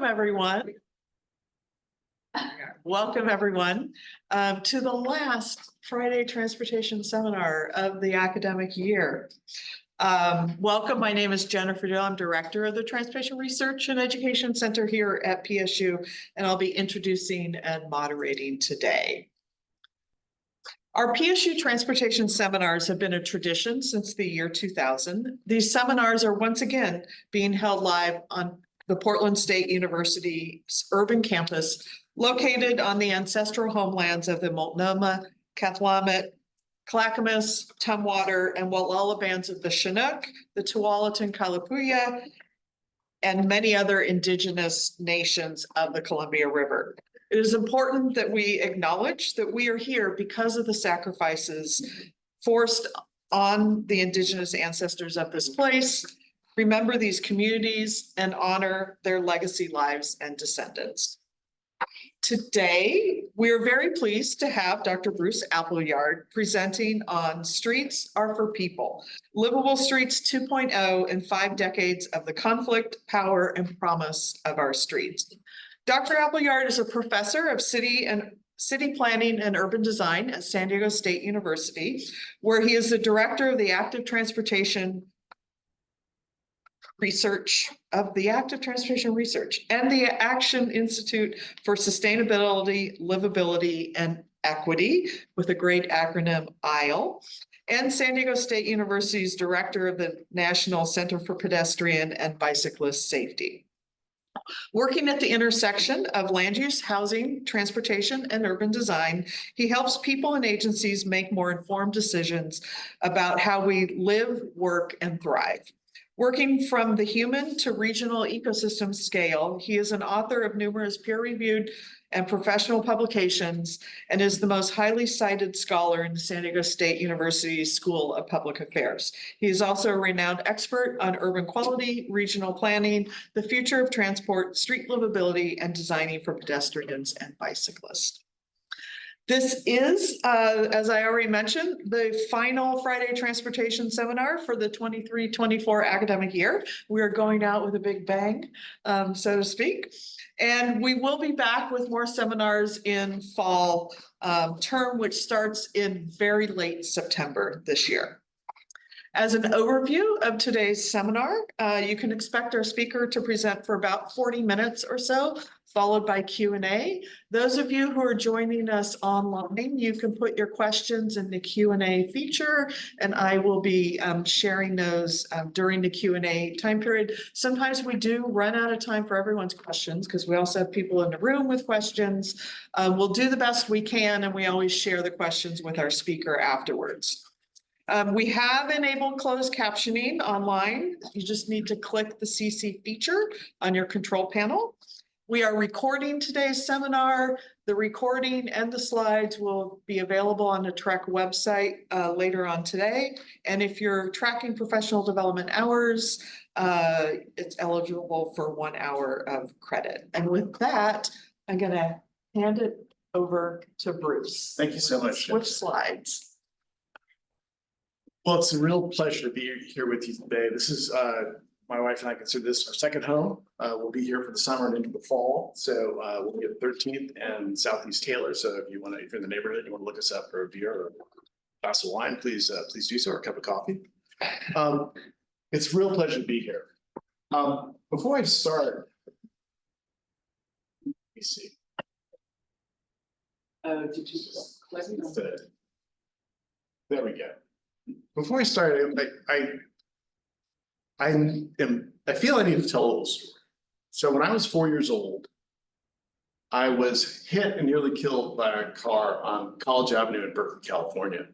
Everyone. Welcome everyone to the last Friday Transportation Seminar of the academic year. Welcome, my name is Jennifer Dill. I'm Director of the Transportation Research and Education Center here at PSU, and I'll be introducing and moderating today. Our PSU transportation seminars have been a tradition since the year 2000. These seminars are once again being held live on the Portland State University's urban campus, located on the ancestral homelands of the Multnomah, Cathlamet, Clackamas, Tumwater, and Wallala bands of the Chinook, the Tualatin Kalapuya, and many other indigenous nations of the Columbia River. It is important that we acknowledge that we are here because of the sacrifices forced on the indigenous ancestors of this place. Remember these communities and honor their legacy lives and descendants. Today, we are very pleased to have Dr. Bruce Appleyard presenting on Streets Are for People, Livable Streets 2.0 and 5 decades of the conflict, power, and promise of our streets. Dr. Appleyard is a professor of city planning and urban design at San Diego State University, where he is the director of the active transportation research and the Action Institute for Sustainability, Livability, and Equity, with a great acronym ISLE, and San Diego State University's director of the National Center for Pedestrian and Bicyclist Safety. Working at the intersection of land use, housing, transportation, and urban design, he helps people and agencies make more informed decisions about how we live, work, and thrive. Working from the human to regional ecosystem scale, he is an author of numerous peer-reviewed and professional publications and is the most highly cited scholar in the San Diego State University School of Public Affairs. He is also a renowned expert on urban quality, regional planning, the future of transport, street livability, and designing for pedestrians and bicyclists. This is, as I already mentioned, the final Friday transportation seminar for the 23-24 academic year. We are going out with a big bang, so to speak. And we will be back with more seminars in fall term, which starts in very late September this year. As an overview of today's seminar, you can expect our speaker to present for about 40 minutes or so, followed by Q&A. Those of you who are joining us online, you can put your questions in the Q&A feature, and I will be sharing those during the Q&A time period. Sometimes we do run out of time for everyone's questions because we also have people in the room with questions. We'll do the best we can, and we always share the questions with our speaker afterwards. We have enabled closed captioning online. You just need to click the CC feature on your control panel. We are recording today's seminar. The recording and the slides will be available on the TREC website later on today. And if you're tracking professional development hours, it's eligible for 1 hour of credit. And with that, I'm going to hand it over to Bruce. Thank you so much. Switch slides. Well, it's a real pleasure to be here with you today. This is my wife and I consider this our second home. We'll be here for the summer and into the fall. So we'll be at 13th and Southeast Taylor. So if you're in the neighborhood, you want to look us up for a beer or a glass of wine, please do so, or a cup of coffee. It's a real pleasure to be here. Before I start, let me see. Did you just click it? There we go. Before I start, I feel I need to tell a little story. So when I was 4 years old, I was hit and nearly killed by a car on College Avenue in Berkeley, California.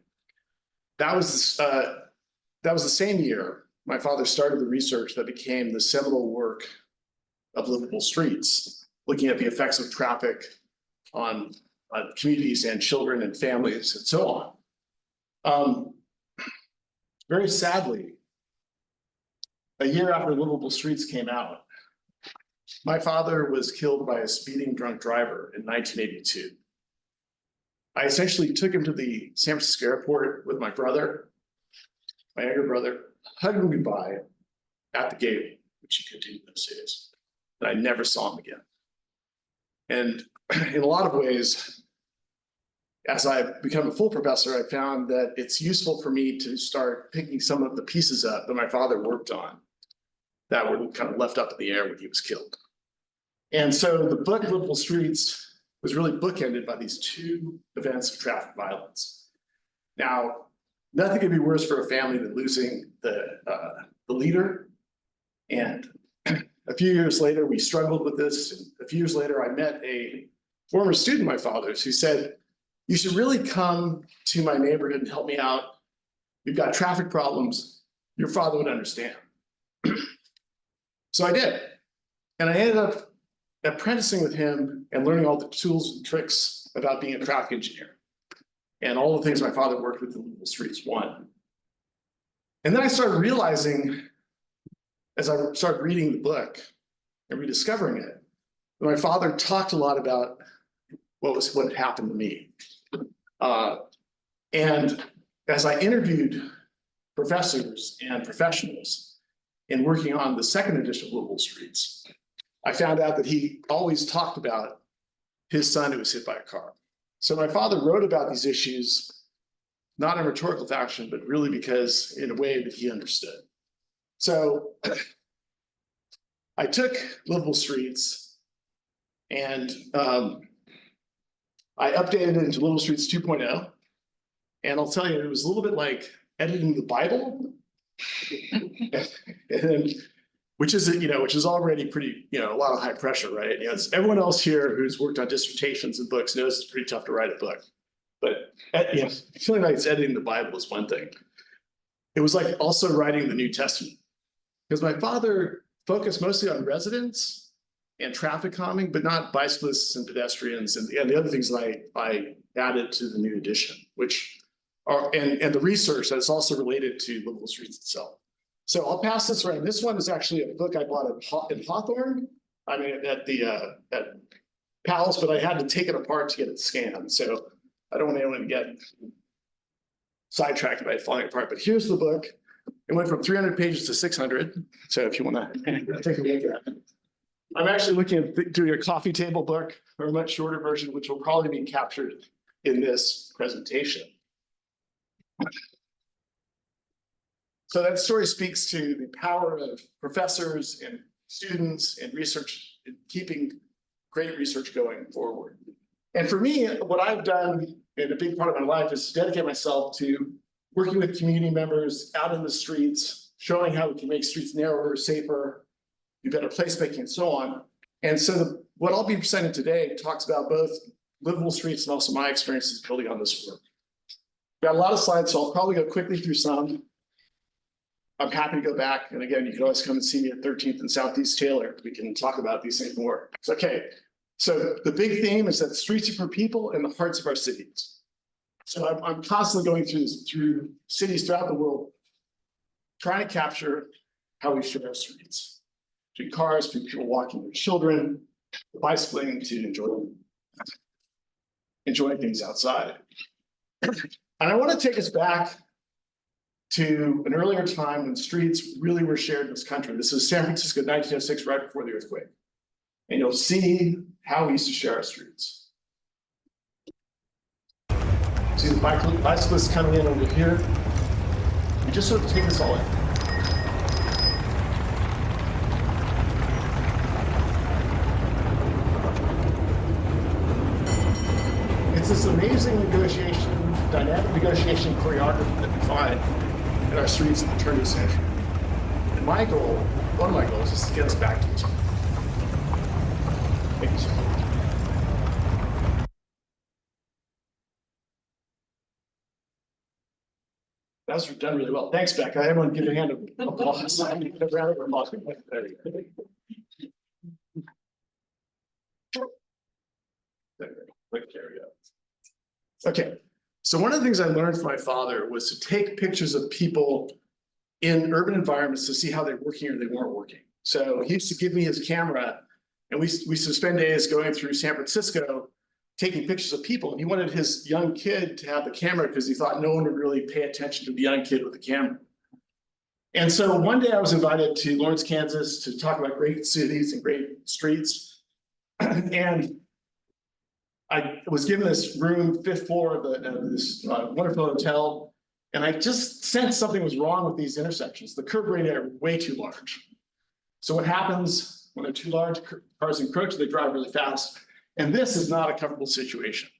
That was the same year my father started the research that became the seminal work of Livable Streets, looking at the effects of traffic on communities and children and families and so on. Very sadly, a year after Livable Streets came out, my father was killed by a speeding drunk driver in 1982. I essentially took him to the San Francisco airport with my brother, my younger brother, hugged him goodbye at the gate, which he continued those days. and I never saw him again. And in a lot of ways, as I've become a full professor, I found that it's useful for me to start picking some of the pieces up that my father worked on that were kind of left up in the air when he was killed. And so the book Livable Streets was really bookended by these two events of traffic violence. Now, nothing could be worse for a family than losing the leader. And a few years later, we struggled with this. And a few years later, I met a former student of my father's who said, "You should really come to my neighborhood and help me out. We've got traffic problems. Your father would understand." So I did. And I ended up apprenticing with him and learning all the tools and tricks about being a traffic engineer and all the things my father worked with in Livable Streets 1. And then I started realizing, as I started reading the book and rediscovering it, that my father talked a lot about what had happened to me. And as I interviewed professors and professionals in working on the second edition of Livable Streets, I found out that he always talked about his son who was hit by a car. So my father wrote about these issues, not in rhetorical fashion, but really because in a way that he understood. So I took Livable Streets and I updated it into Livable Streets 2.0. And I'll tell you, it was a little bit like editing the Bible. And then, which is already pretty, a lot of high pressure, right? It's everyone else here who's worked on dissertations and books knows it's pretty tough to write a book. But feeling like it's editing the Bible is one thing. It was like also writing the New Testament, because my father focused mostly on residents and traffic calming, but not bicyclists and pedestrians and the other things that I added to the new edition, which are and the research that's also related to Livable Streets itself. So I'll pass this around. This one is actually a book I bought in Hawthorne. I mean, at Palace, but I had to take it apart to get it scanned. So I don't want anyone to get sidetracked by it falling apart. But here's the book. It went from 300 pages to 600. So if you want to take a look at it. I'm actually looking at doing a coffee table book, or a much shorter version, which will probably be captured in this presentation. So that story speaks to the power of professors and students and research, and keeping great research going forward. And for me, what I've done in a big part of my life is to dedicate myself to working with community members out in the streets, showing how we can make streets narrower, safer, do better placemaking, and so on. And so what I'll be presenting today talks about both Livable Streets and also my experiences building on this work. Got a lot of slides, so I'll probably go quickly through some. I'm happy to go back. And again, you can always come and see me at 13th and Southeast Taylor. We can talk about these things more. It's okay. So the big theme is that streets are for people in the hearts of our cities. So I'm constantly going through cities throughout the world, trying to capture how we share our streets. Between cars, between people walking their children, bicycling to enjoying things outside. And I want to take us back to an earlier time when streets really were shared in this country. This is San Francisco, 1906, right before the earthquake. And you'll see how we used to share our streets. See the bicyclists coming in over here. You just sort of take this all in. It's this amazing dynamic negotiation choreography that we find in our streets at the turn of the century. And my goal, one of my goals, is to get us back to this. Thank you so much. That was done really well. Thanks, Beck. I want to give you a hand of applause. There you go. Okay. So one of the things I learned from my father was to take pictures of people in urban environments to see how they're working or they weren't working. So he used to give me his camera, and we used to spend days going through San Francisco taking pictures of people. And he wanted his young kid to have the camera because he thought no one would really pay attention to the young kid with the camera. And so one day I was invited to Lawrence, Kansas to talk about great cities and great streets. And I was given this room, 5th floor of this wonderful hotel. And I just sensed something was wrong with these intersections. The curb radius are way too large. So what happens when they're too large, cars encroach, they drive really fast. And this is not a comfortable situation.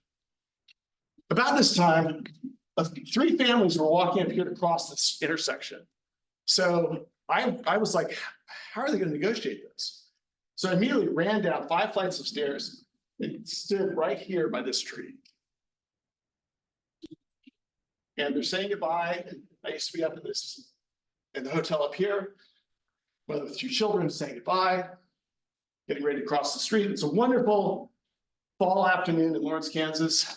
About this time, 3 families were walking up here to cross this intersection. So I was like, how are they going to negotiate this? So I immediately ran down 5 flights of stairs and stood right here by this tree. And they're saying goodbye. I used to be up in the hotel up here, with 2 children saying goodbye, getting ready to cross the street. It's a wonderful fall afternoon in Lawrence, Kansas.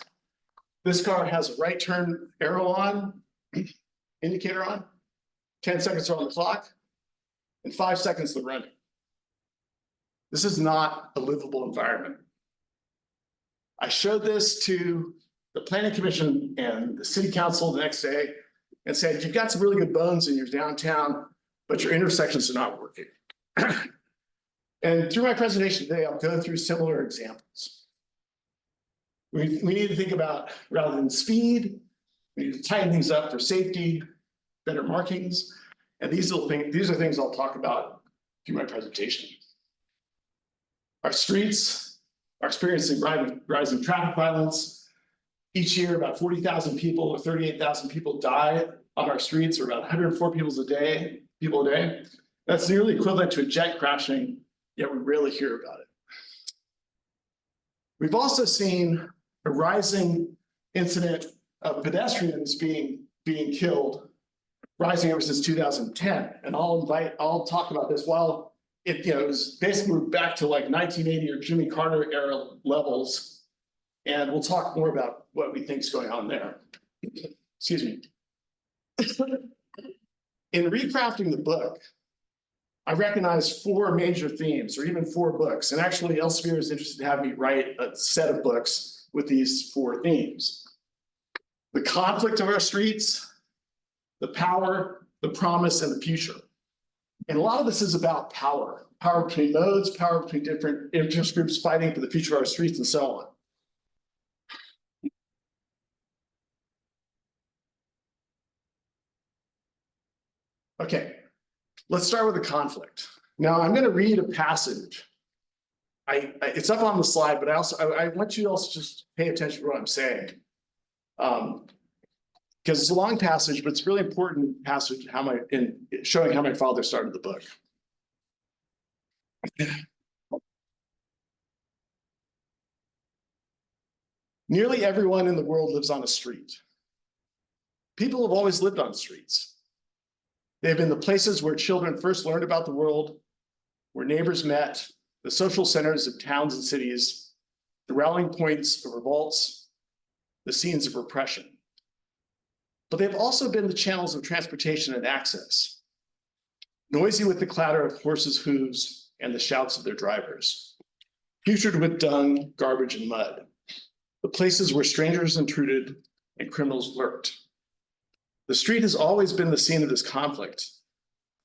This car has a right turn arrow on, indicator on, 10 seconds are on the clock, and 5 seconds they're running. This is not a livable environment. I showed this to the planning commission and the city council the next day and said, you've got some really good bones in your downtown, but your intersections are not working. And through my presentation today, I'll go through similar examples. We need to think about, rather than speed, we need to tighten things up for safety, better markings. And these are things I'll talk about through my presentation. Our streets are experiencing rising traffic violence. Each year, about 40,000 people or 38,000 people die on our streets, or about 104 people a day. That's nearly equivalent to a jet crashing, yet we rarely hear about it. We've also seen a rising incident of pedestrians being killed, rising ever since 2010. And I'll talk about this while it was basically back to like 1980 or Jimmy Carter era levels. And we'll talk more about what we think is going on there. Excuse me. In recrafting the book, I recognized 4 major themes, or even 4 books. And actually, Elsevier is interested to have me write a set of books with these 4 themes: the conflict of our streets, the power, the promise, and the future. And a lot of this is about power between modes, power between different interest groups fighting for the future of our streets, and so on. Okay, let's start with the conflict. Now I'm going to read a passage. It's up on the slide, but I want you to also just pay attention to what I'm saying. Because it's a long passage, but it's a really important passage in showing how my father started the book. Nearly everyone in the world lives on a street. People have always lived on streets. They've been the places where children first learned about the world, where neighbors met, the social centers of towns and cities, the rallying points of revolts, the scenes of repression. But they've also been the channels of transportation and access, noisy with the clatter of horses' hooves and the shouts of their drivers, putrid with dung, garbage, and mud, the places where strangers intruded and criminals lurked. The street has always been the scene of this conflict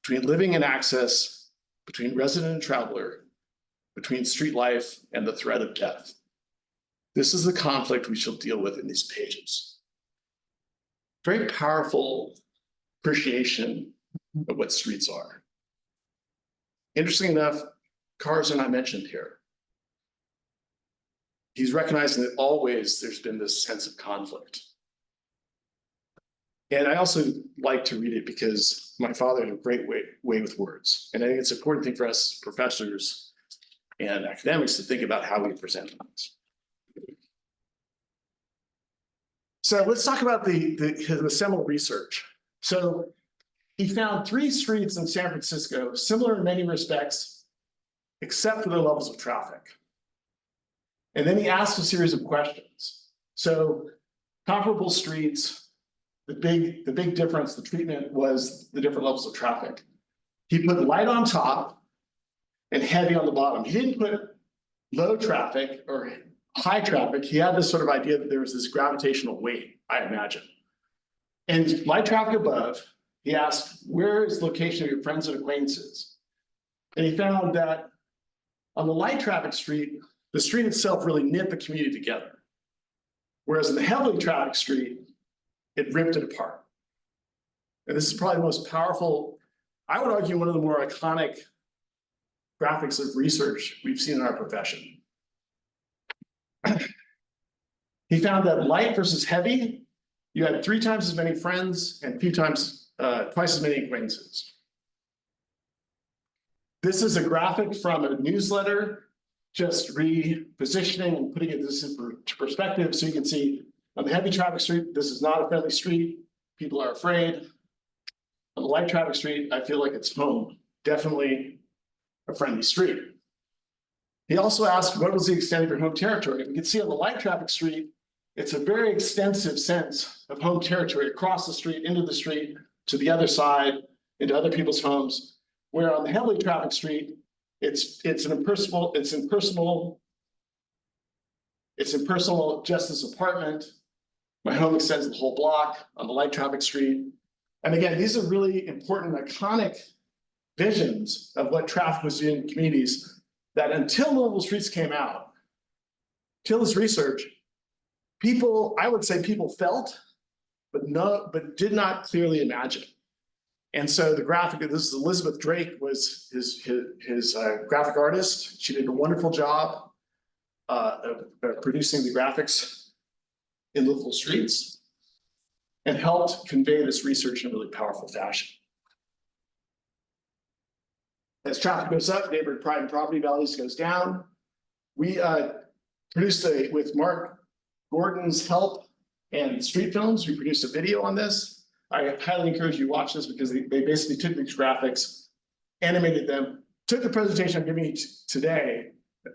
between living and access, between resident and traveler, between street life and the threat of death. This is the conflict we shall deal with in these pages. Very powerful appreciation of what streets are. Interesting enough, cars are not mentioned here. He's recognizing that always there's been this sense of conflict. And I also like to read it because my father had a great way with words. And I think it's an important thing for us professors and academics to think about how we present things. So let's talk about the seminal research. So he found 3 streets in San Francisco, similar in many respects, except for the levels of traffic. And then he asked a series of questions. So comparable streets, the big difference, the treatment was the different levels of traffic. He put light on top and heavy on the bottom. He didn't put low traffic or high traffic. He had this sort of idea that there was this gravitational weight, I imagine. And light traffic above, he asked, where is the location of your friends and acquaintances? And he found that on the light traffic street, the street itself really knit the community together. Whereas in the heavily trafficked street, it ripped it apart. And this is probably the most powerful, I would argue, one of the more iconic graphics of research we've seen in our profession. He found that light versus heavy, you had 3 times as many friends and twice as many acquaintances. This is a graphic from a newsletter, just repositioning and putting this into perspective. So you can see on the heavy traffic street, this is not a friendly street. People are afraid. On the light traffic street, I feel like it's home. Definitely a friendly street. He also asked, what was the extent of your home territory? We can see on the light traffic street, it's a very extensive sense of home territory across the street, into the street, to the other side, into other people's homes. Where on the heavily trafficked street, it's impersonal, just this apartment. My home extends the whole block on the light traffic street. And again, these are really important, iconic visions of what traffic was doing in communities that until Livable Streets came out, till this research, people, I would say people felt, but did not clearly imagine. And so the graphic, this is Elizabeth Drake, was his graphic artist. She did a wonderful job of producing the graphics in Livable Streets and helped convey this research in a really powerful fashion. As traffic goes up, neighborhood pride and property values goes down. We produced with Mark Gordon's help and Street Films, we produced a video on this. I highly encourage you to watch this because they basically took these graphics, animated them, took the presentation I'm giving you today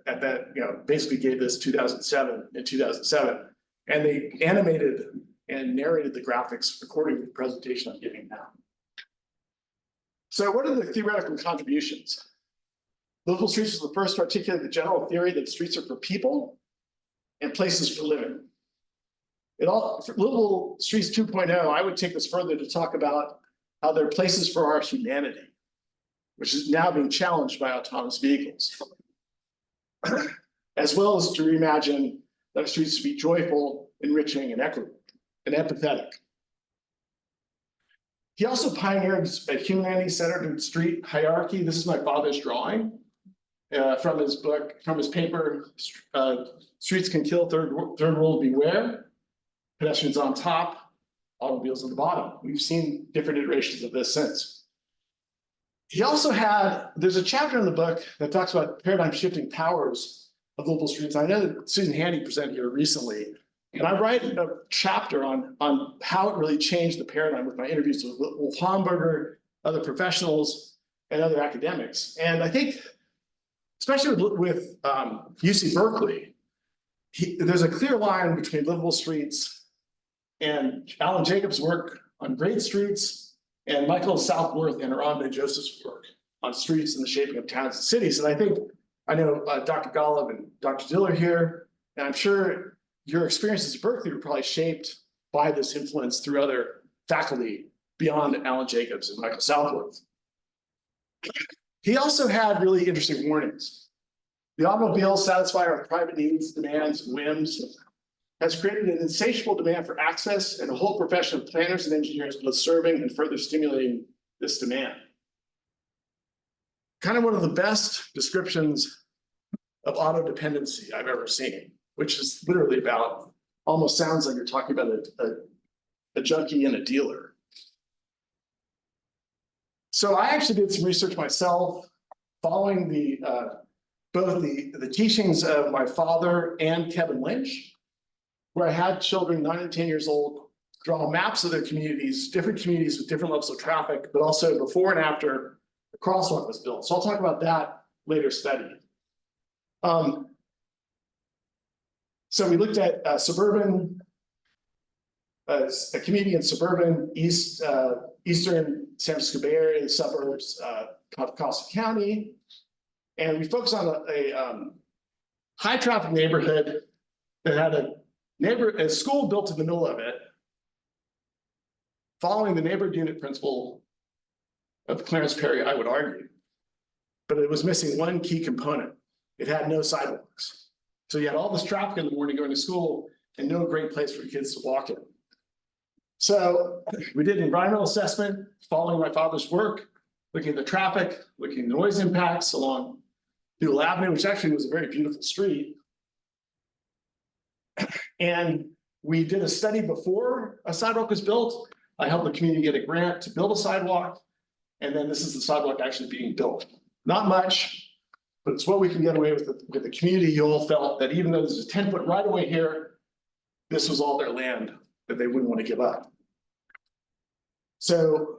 at that, basically gave this 2007, and they animated and narrated the graphics according to the presentation I'm giving now. So what are the theoretical contributions? Livable Streets was the first to articulate the general theory that streets are for people and places for living. For Livable Streets 2.0, I would take this further to talk about how they're places for our humanity, which is now being challenged by autonomous vehicles, as well as to reimagine that our streets to be joyful, enriching, and equitable, and empathetic. He also pioneered a humanity-centered street hierarchy. This is my father's drawing from his paper, Streets Can Kill, Third World Beware. Pedestrians on top, automobiles on the bottom. We've seen different iterations of this since. He also there's a chapter in the book that talks about paradigm shifting powers of Livable Streets. I know that Susan Handy presented here recently, and I write a chapter on how it really changed the paradigm with my interviews with Wolf Hamburger, other professionals, and other academics. And I think, especially with UC Berkeley, there's a clear line between Livable Streets and Alan Jacobs' work on Great Streets, and Michael Southworth and Arambe Joseph's work on streets and the shaping of towns and cities. And I know Dr. Golub and Dr. Diller here, and I'm sure your experiences at Berkeley were probably shaped by this influence through other faculty beyond Alan Jacobs and Michael Southworth. He also had really interesting warnings. The automobile satisfy our private needs, demands, and whims, has created an insatiable demand for access and a whole profession of planners and engineers both serving and further stimulating this demand. Kind of one of the best descriptions of auto I've ever seen, which is literally about, almost sounds like you're talking about a junkie and a dealer. So I actually did some research myself, following both the teachings of my father and Kevin Lynch, where I had children 9 and 10 years old draw maps of their communities, different communities with different levels of traffic, but also before and after the crosswalk was built. So I'll talk about that later study. So we looked at a community in suburban eastern San Francisco Bay Area, the suburbs, Costa County. And we focused on a high traffic neighborhood that had a school built in the middle of it, following the neighborhood unit principle of Clarence Perry, I would argue. But it was missing one key component. It had no sidewalks. So you had all this traffic in the morning going to school and no great place for kids to walk in. So we did an environmental assessment following my father's work, looking at the traffic, looking at noise impacts along Livable Avenue, which actually was a very beautiful street. And we did a study before a sidewalk was built. I helped the community get a grant to build a sidewalk. And then this is the sidewalk actually being built. Not much, but it's what we can get away with the community. You all felt that even though there's a 10-foot right of way here, this was all their land that they wouldn't want to give up. So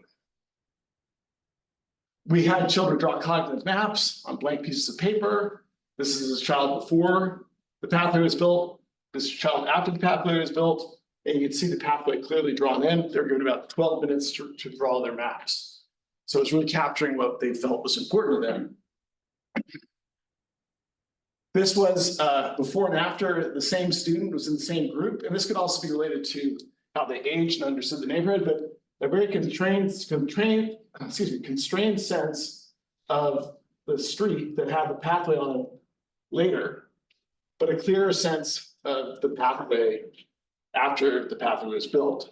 we had children draw cognitive maps on blank pieces of paper. This is a child before the pathway was built. This is a child after the pathway was built. And you can see the pathway clearly drawn in. They're given about 12 minutes to draw their maps. So it's really capturing what they felt was important to them. This was before and after the same student was in the same group. And this could also be related to how they aged and understood the neighborhood, but a very constrained sense of the street that had the pathway on it later, but a clearer sense of the pathway after the pathway was built.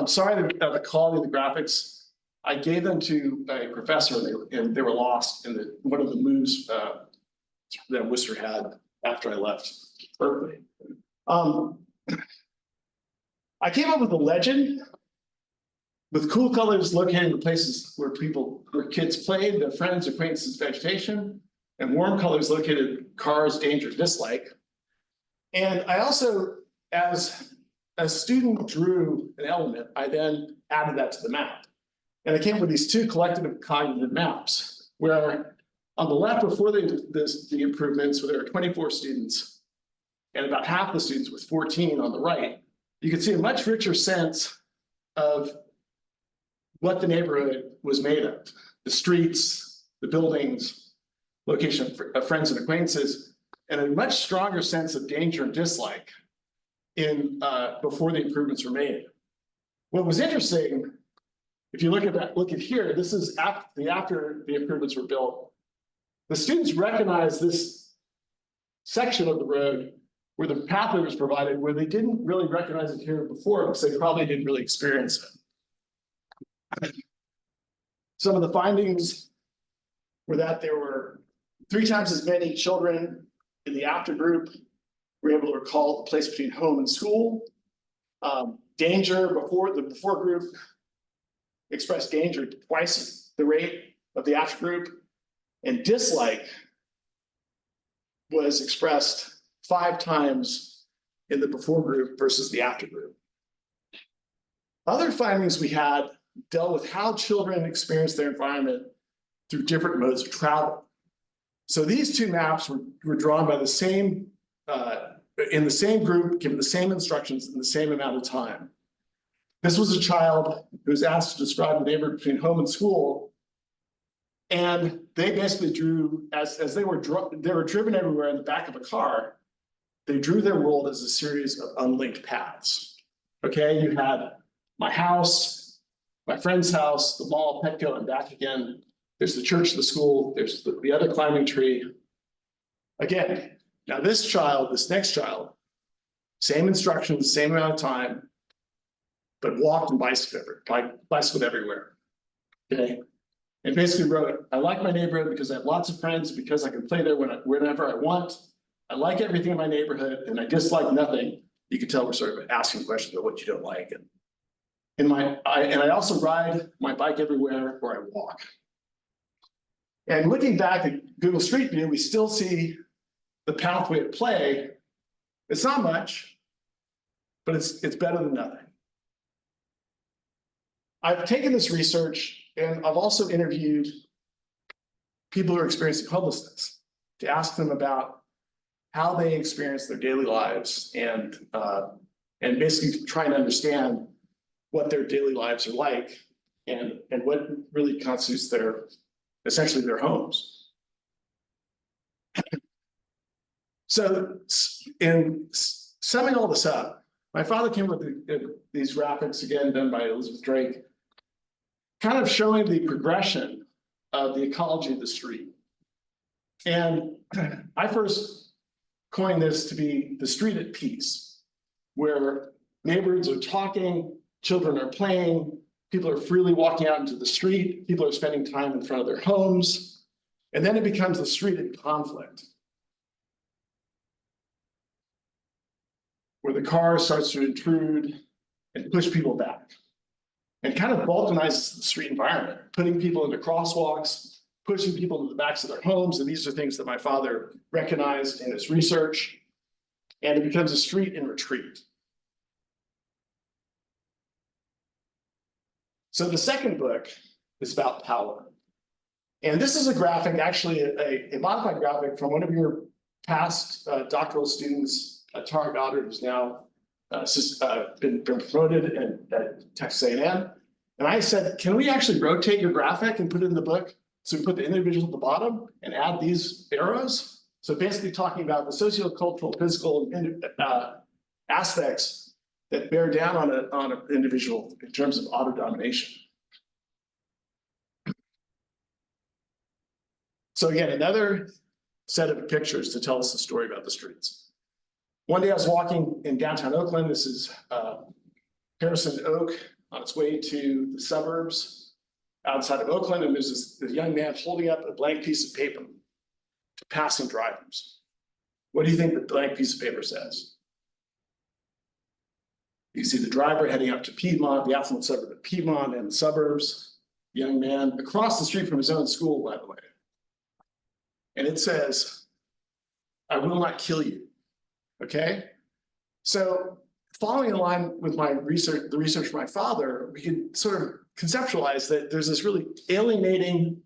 Sorry, the quality of the graphics. I gave them to a professor and they were lost in one of the moves that Worcester had after I left Berkeley. I came up with a legend with cool colors located in places where kids played, their friends, acquaintances, vegetation, and warm colors located cars, danger, dislike. And I also, as a student drew an element, I then added that to the map. And I came up with these two collective cognitive maps, where on the left, before the improvements, where there were 24 students, and about half the students with 14 on the right, you can see a much richer sense of what the neighborhood was made of. The streets, the buildings, location of friends and acquaintances, and a much stronger sense of danger and dislike before the improvements were made. What was interesting, if you look at here, this is after the improvements were built. The students recognized this section of the road where the pathway was provided, where they didn't really recognize it here before because they probably didn't really experience it. Some of the findings were that there were 3 times as many children in the after group were able to recall the place between home and school. Danger before group expressed danger twice the rate of the after group, and dislike was expressed 5 times in the before group versus the after group. Other findings we had dealt with how children experience their environment through different modes of travel. So these 2 maps were drawn by the same, in the same group, given the same instructions in the same amount of time. This was a child who was asked to describe the neighborhood between home and school. And they basically drew, as they were driven everywhere in the back of a car, they drew their world as a series of unlinked paths. Okay, you had my house, my friend's house, the mall, Petco, and back again. There's the church, the school, there's the other climbing tree. Again, now this next child, same instructions, same amount of time, but walked and bicycled everywhere. Okay, and basically wrote, I like my neighborhood because I have lots of friends, because I can play there whenever I want. I like everything in my neighborhood and I dislike nothing. You can tell we're sort of asking questions about what you don't like. And I also ride my bike everywhere where I walk. And looking back at Google Street View, we still see the pathway at play. It's not much, but it's better than nothing. I've taken this research and I've also interviewed people who are experiencing homelessness to ask them about how they experience their daily lives and basically trying to understand what their daily lives are like and what really constitutes essentially their homes. So in summing all this up, my father came up with these graphics, again, done by Elizabeth Drake, kind of showing the progression of the ecology of the street. And I first coined this to be the street at peace, where neighbors are talking, children are playing, people are freely walking out into the street, people are spending time in front of their homes, and then it becomes the street in conflict, where the car starts to intrude and push people back, and kind of balkanizes the street environment, putting people into crosswalks, pushing people to the backs of their homes. And these are things that my father recognized in his research. And it becomes a street in retreat. So the second book is about power. And this is a graphic, actually a modified graphic from one of your past doctoral students, Tara Goddard, who's now been promoted at Texas A&M. And I said, can we actually rotate your graphic and put it in the book? So we put the individual at the bottom and add these arrows. So basically talking about the sociocultural, physical aspects that bear down on an individual in terms of auto-domination. So again, another set of pictures to tell us the story about the streets. One day I was walking in downtown Oakland. This is Harrison Oak on its way to the suburbs outside of Oakland. And there's this young man holding up a blank piece of paper to passing drivers. What do you think the blank piece of paper says? You see the driver heading up to Piedmont, the affluent suburb of Piedmont and the suburbs, the young man across the street from his own school, by the way. And it says, I will not kill you, okay? So following in line with my research, the research from my father, we could sort of conceptualize that there's this really alienating,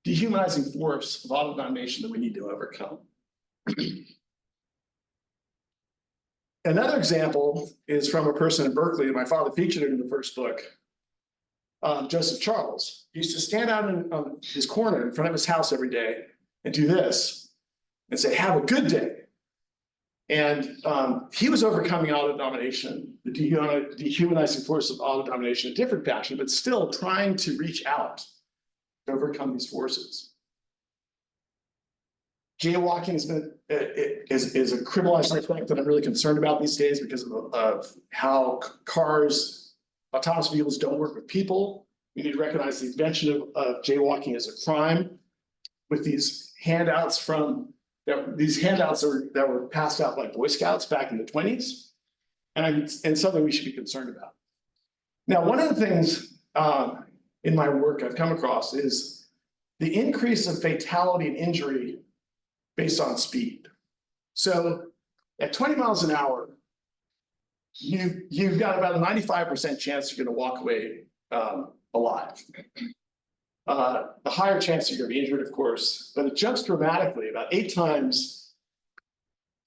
dehumanizing force of auto-domination that we need to overcome. Another example is from a person in Berkeley, and my father featured it in the first book, Joseph Charles. He used to stand out on his corner in front of his house every day and do this and say, have a good day. And he was overcoming auto-domination, the dehumanizing force of auto-domination in a different fashion, but still trying to reach out to overcome these forces. Jaywalking has been is a criminalized aspect that I'm really concerned about these days because of how cars, autonomous vehicles don't work with people. We need to recognize the invention of jaywalking as a crime with these handouts that were passed out by Boy Scouts back in the 1920s, and something we should be concerned about. Now, one of the things in my work I've come across is the increase of fatality and injury based on speed. So at 20 miles an hour, you've got about a 95% chance you're going to walk away alive. The higher chance you're going to be injured, of course, but it jumps dramatically, about 8 times,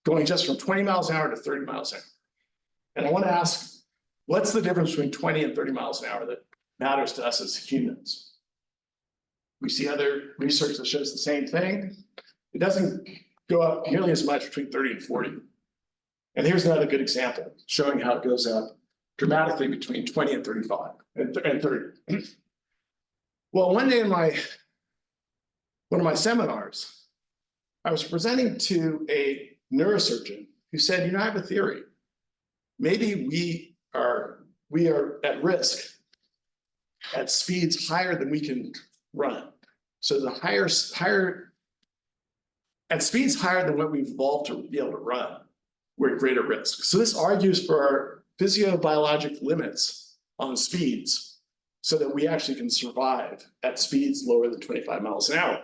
going just from 20 miles an hour to 30 miles an hour. And I want to ask, what's the difference between 20 and 30 miles an hour that matters to us as humans? We see other research that shows the same thing. It doesn't go up nearly as much between 30 and 40. And here's another good example showing how it goes up dramatically between 20 and 35 and 30. Well, one day in one of my seminars, I was presenting to a neurosurgeon who said, you know, I have a theory. Maybe we are at risk at speeds higher than we can run. So the higher at speeds higher than what we've evolved to be able to run, we're at greater risk. So this argues for our physiobiologic limits on speeds so that we actually can survive at speeds lower than 25 miles an hour.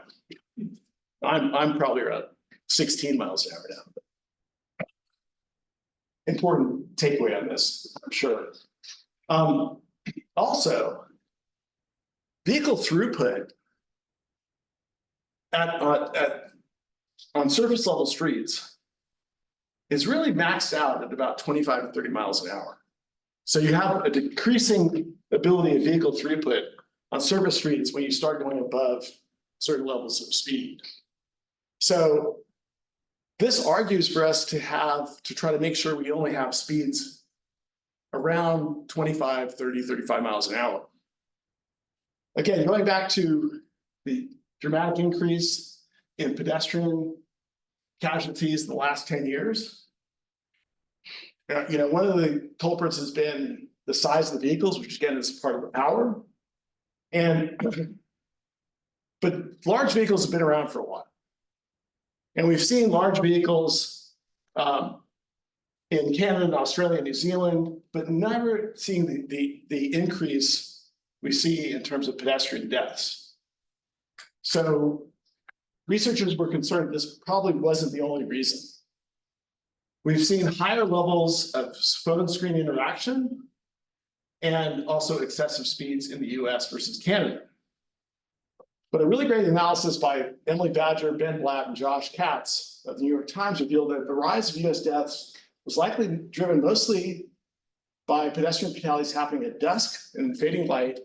I'm probably around 16 miles an hour now. Important takeaway on this, I'm sure. Also, vehicle throughput on surface level streets is really maxed out at about 25 to 30 miles an hour. So you have a decreasing ability of vehicle throughput on surface streets when you start going above certain levels of speed. So this argues for us to try to make sure we only have speeds around 25, 30, 35 miles an hour. Again, going back to the dramatic increase in pedestrian casualties in the last 10 years. One of the culprits has been the size of the vehicles, which again is part of the power. But large vehicles have been around for a while. And we've seen large vehicles in Canada, Australia, New Zealand, but never seen the increase we see in terms of pedestrian deaths. So researchers were concerned this probably wasn't the only reason. We've seen higher levels of phone screen interaction and also excessive speeds in the US versus Canada. But a really great analysis by Emily Badger, Ben Blatt, and Josh Katz of the New York Times revealed that the rise of US deaths was likely driven mostly by pedestrian fatalities happening at dusk and fading light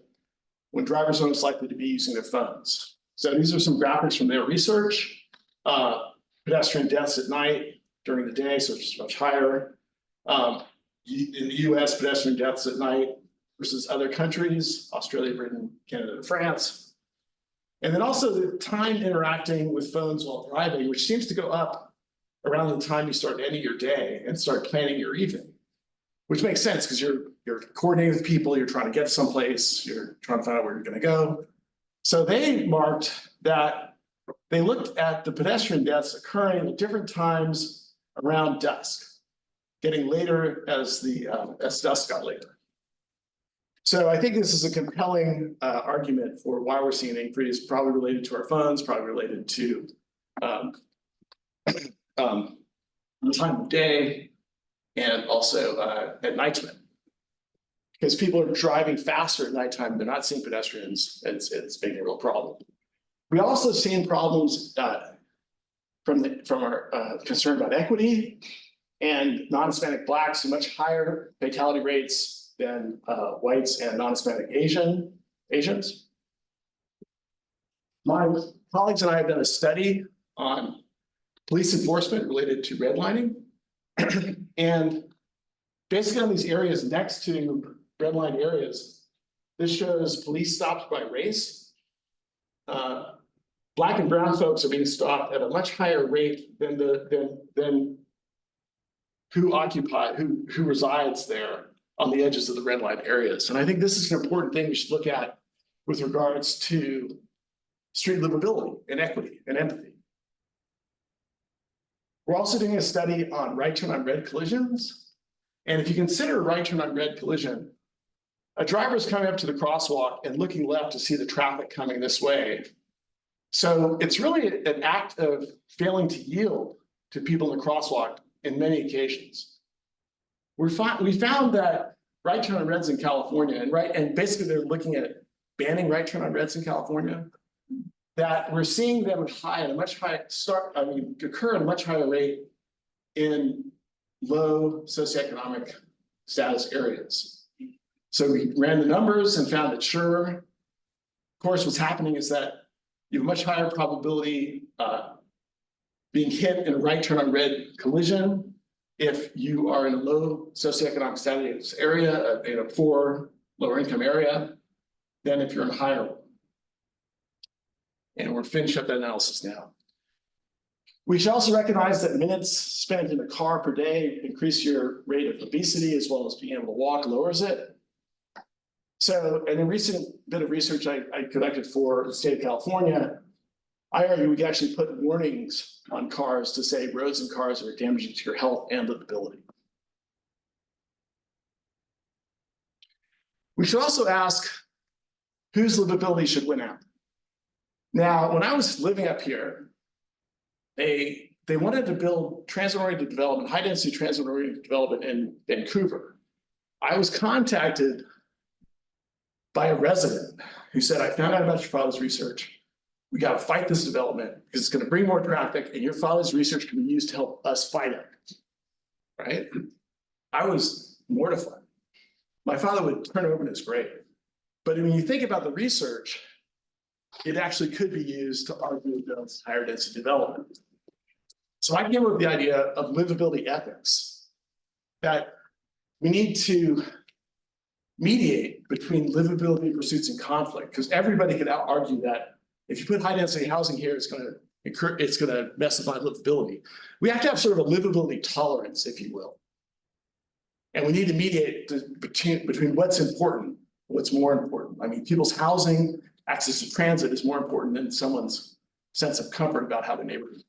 when drivers are most likely to be using their phones. So these are some graphics from their research. Pedestrian deaths at night during the day, so it's much higher. In the US, pedestrian deaths at night versus other countries, Australia, Britain, Canada, and France. And then also the time interacting with phones while driving, which seems to go up around the time you start ending your day and start planning your evening, which makes sense because you're coordinating with people, you're trying to get someplace, you're trying to find out where you're going to go. So they marked that they looked at the pedestrian deaths occurring at different times around dusk, getting later as dusk got later. So I think this is a compelling argument for why we're seeing an increase, probably related to our phones, probably related to the time of day, and also at nighttime. Because people are driving faster at nighttime, they're not seeing pedestrians, it's making a real problem. We also seen problems from our concern about equity and non-Hispanic Blacks, much higher fatality rates than whites and non-Hispanic Asians. My colleagues and I have done a study on police enforcement related to redlining. And basically on these areas next to redlined areas, this shows police stops by race. Black and brown folks are being stopped at a much higher rate than who resides there on the edges of the red line areas. And I think this is an important thing we should look at with regards to street livability and equity and empathy. We're also doing a study on right turn on red collisions. And if you consider a right turn on red collision, a driver is coming up to the crosswalk and looking left to see the traffic coming this way. So it's really an act of failing to yield to people in the crosswalk in many occasions. We found that right turn on reds in California, and basically they're looking at banning right turn on reds in California, that we're seeing them occur at a much higher rate in low socioeconomic status areas. So we ran the numbers and found that sure, of course, what's happening is that you have a much higher probability being hit in a right turn on red collision if you are in a low socioeconomic status area, in a poor, lower income area, than if you're in a higher one. And we're finishing up that analysis now. We should also recognize that minutes spent in a car per day increase your rate of obesity, as well as being able to walk lowers it. So in a recent bit of research I conducted for the state of California, I argue we can actually put warnings on cars to say roads and cars are damaging to your health and livability. We should also ask whose livability should win out. Now, when I was living up here, they wanted to build transit-oriented development, high-density transit-oriented development in Vancouver. I was contacted by a resident who said, I found out about your father's research. We got to fight this development because it's going to bring more traffic and your father's research can be used to help us fight it, right? I was mortified. My father would turn over in his grave. But when you think about the research, it actually could be used to argue against higher density development. So I came up with the idea of livability ethics, that we need to mediate between livability pursuits and conflict, because everybody could argue that if you put high density housing here, it's going to mess with my livability. We have to have sort of a livability tolerance, if you will. And we need to mediate between what's important, what's more important. I mean, people's housing, access to transit is more important than someone's sense of comfort about how the neighborhood.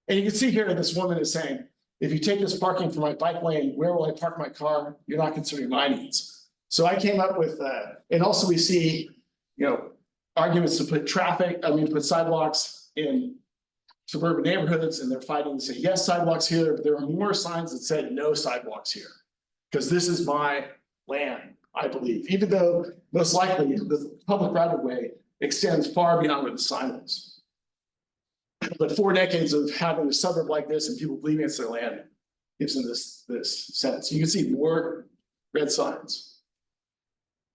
And you can see here, this woman is saying, if you take this parking for my bike lane, where will I park my car? You're not considering my needs. So I came up with, and also we see, arguments to put put sidewalks in suburban neighborhoods, and they're fighting to say, yes, sidewalks here, but there are more signs that said no sidewalks here. Because this is my land, I believe, even though most likely the public right of way extends far beyond where the sign is. But 4 decades of having a suburb like this and people believing it's their land gives them this sense. You can see more red signs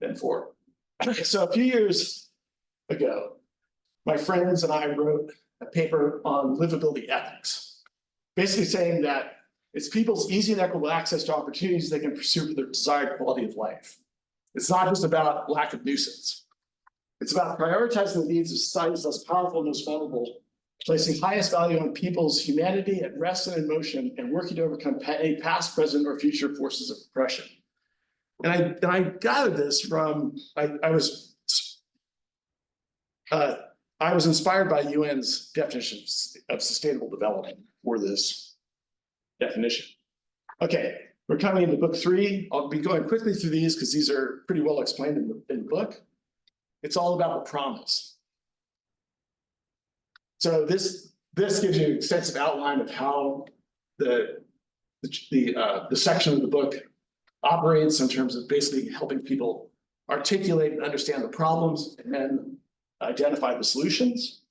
than 4. So a few years ago, my friends and I wrote a paper on livability ethics, basically saying that it's people's easy and equitable access to opportunities they can pursue for their desired quality of life. It's not just about lack of nuisance. It's about prioritizing the needs of society's less powerful and most vulnerable, placing highest value on people's humanity at rest and in motion, and working to overcome any past, present, or future forces of oppression. And I gathered this from, I was inspired by UN's definition of sustainable development for this definition. Okay, we're coming into book 3. I'll be going quickly through these because these are pretty well explained in the book. It's all about the promise. So this gives you an extensive outline of how the section of the book operates in terms of basically helping people articulate and understand the problems and then identify the solutions.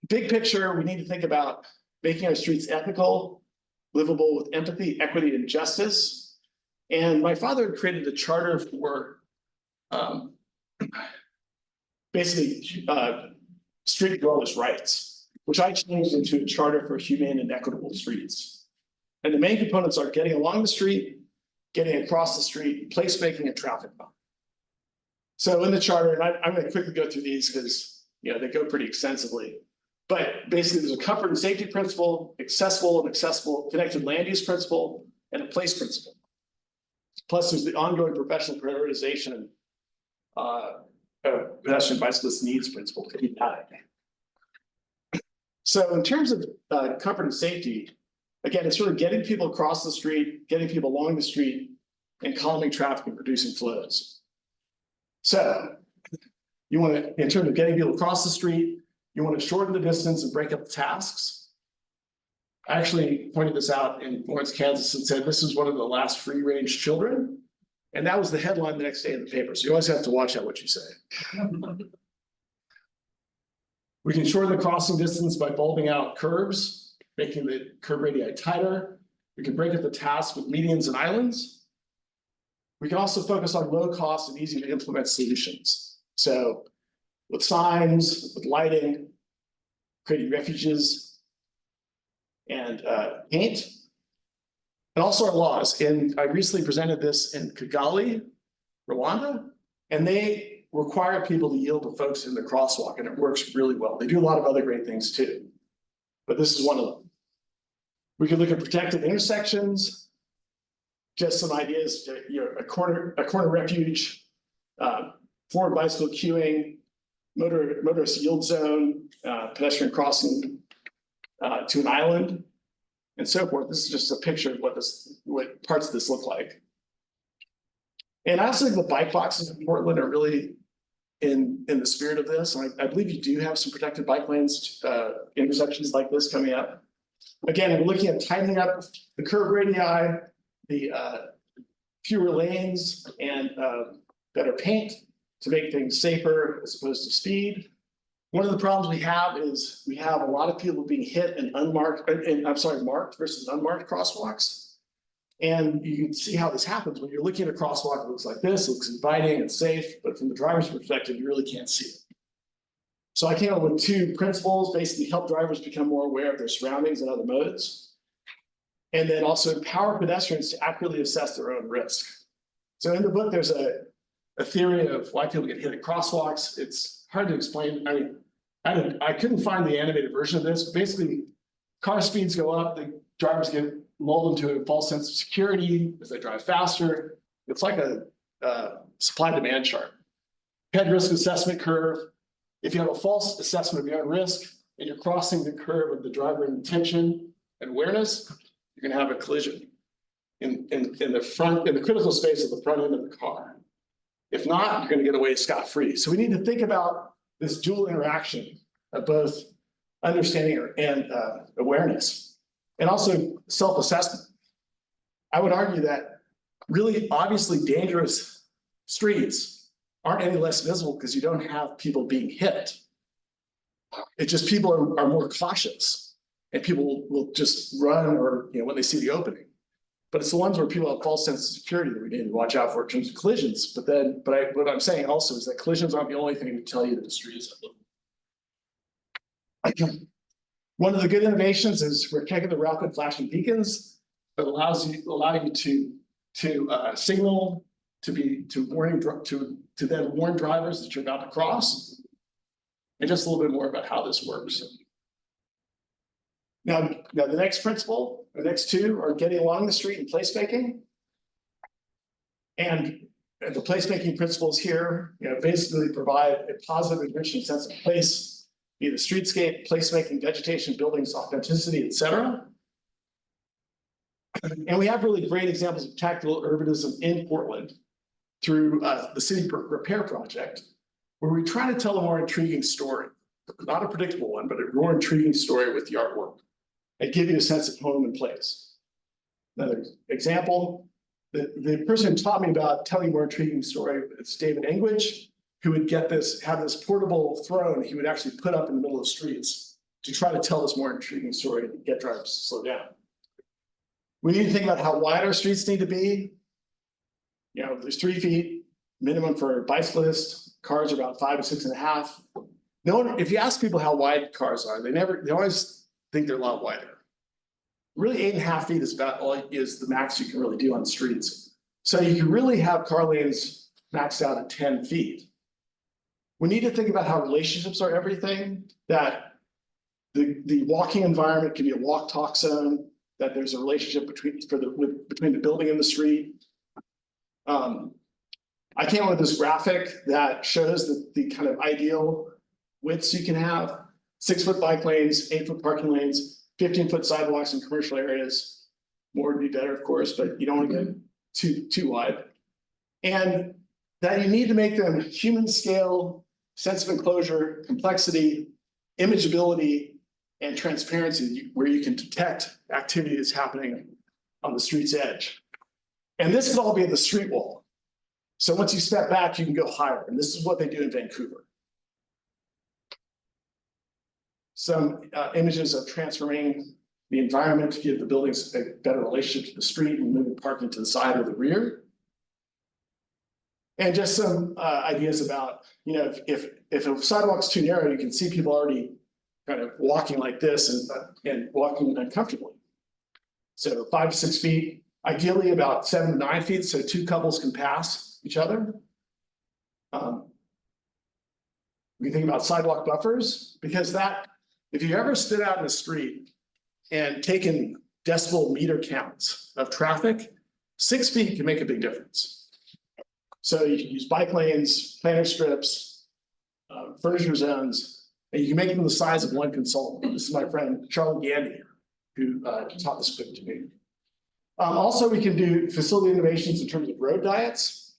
Big picture, we need to think about making our streets ethical, livable with empathy, equity, and justice. And my father created a charter for basically street dwellers' rights, which I changed into a charter for humane and equitable streets. And the main components are getting along the street, getting across the street, placemaking, and traffic calming. So in the charter, and I'm going to quickly go through these because they go pretty extensively. But basically, there's a comfort and safety principle, accessible connected land use principle, and a place principle. Plus, there's the ongoing professional prioritization pedestrian bicyclist needs principle. So in terms of comfort and safety, again, it's really getting people across the street, getting people along the street, and calming traffic and reducing flows. So you want to, in terms of getting people across the street, you want to shorten the distance and break up the tasks. I actually pointed this out in Florence, Kansas, and said this is one of the last free-range children. And that was the headline the next day in the paper. So you always have to watch out what you say. We can shorten the crossing distance by bulbing out curbs, making the curb radii tighter. We can break up the tasks with medians and islands. We can also focus on low cost and easy to implement solutions. So with signs, with lighting, creating refuges, and paint. And also our laws. And I recently presented this in Kigali, Rwanda, and they require people to yield to folks in the crosswalk, and it works really well. They do a lot of other great things too, but this is one of them. We can look at protected intersections, just some ideas, a corner refuge, forward bicycle queuing, motorist yield zone, pedestrian crossing to an island, and so forth. This is just a picture of what parts of this look like. And I also think the bike boxes in Portland are really in the spirit of this. And I believe you do have some protected bike lanes, intersections like this coming up. Again, we're looking at tightening up the curb radii, the fewer lanes, and better paint to make things safer as opposed to speed. One of the problems we have is we have a lot of people being hit in marked versus unmarked crosswalks. And you can see how this happens when you're looking at a crosswalk. It looks like this, it looks inviting and safe, but from the driver's perspective, you really can't see it. So I came up with 2 principles, basically help drivers become more aware of their surroundings and other modes. And then also empower pedestrians to accurately assess their own risk. So in the book, there's a theory of why people get hit at crosswalks. It's hard to explain. I mean, I couldn't find the animated version of this. Basically, car speeds go up, the drivers get lulled into a false sense of security as they drive faster. It's like a supply-demand chart. Head risk assessment curve. If you have a false assessment of your own risk and you're crossing the curve of the driver intention and awareness, you're going to have a collision in the critical space of the front end of the car. If not, you're going to get away scot-free. So we need to think about this dual interaction of both understanding and awareness, and also self-assessment. I would argue that really obviously dangerous streets aren't any less visible because you don't have people being hit. It's just people are more cautious, and people will just run, or when they see the opening. But it's the ones where people have false sense of security that we need to watch out for in terms of collisions. But what I'm saying also is that collisions aren't the only thing to tell you that the street is unlivable. One of the good innovations is we're taking the rapid flashing beacons that allow you to signal to then warn drivers that you're about to cross. And just a little bit more about how this works. Now the next principle, the next two, are getting along the street and placemaking. And the placemaking principles here, basically provide a positive, enriching sense of place, be the streetscape, placemaking, vegetation, buildings, authenticity, etc. And we have really great examples of tactical urbanism in Portland through the City Repair Project, where we try to tell a more intriguing story, not a predictable one, but a more intriguing story with the artwork, and give you a sense of home and place. Another example, the person who taught me about telling a more intriguing story is David Engwich, who would have this portable throne he would actually put up in the middle of the streets to try to tell this more intriguing story and get drivers to slow down. We need to think about how wide our streets need to be. There's 3 feet minimum for bicyclists. Cars are about 5 to 6.5. No one, if you ask people how wide cars are, they always think they're a lot wider. Really, 8.5 feet is about the max you can really do on streets. So you can really have car lanes maxed out at 10 feet. We need to think about how relationships are everything, that the walking environment can be a walk-talk zone, that there's a relationship between the building and the street. I came up with this graphic that shows the kind of ideal widths you can have: 6-foot bike lanes, 8-foot parking lanes, 15-foot sidewalks in commercial areas. More would be better, of course, but you don't want to get too wide. And that you need to make them human scale, sense of enclosure, complexity, imageability, and transparency, where you can detect activity that's happening on the street's edge. And this could all be at the street wall. So once you step back, you can go higher. And this is what they do in Vancouver. Some images of transforming the environment to give the buildings a better relationship to the street and moving parking to the side or the rear. And just some ideas about, if a sidewalk's too narrow, you can see people already kind of walking like this and walking uncomfortably. So 5 to 6 feet, ideally about 7 to 9 feet, so 2 couples can pass each other. We think about sidewalk buffers, because if you ever stood out in the street and taken decibel meter counts of traffic, 6 feet can make a big difference. So you can use bike lanes, planter strips, furniture zones, and you can make them the size of one consultant. This is my friend Charlie Gandy, who taught this book to me. Also, we can do facility innovations in terms of road diets,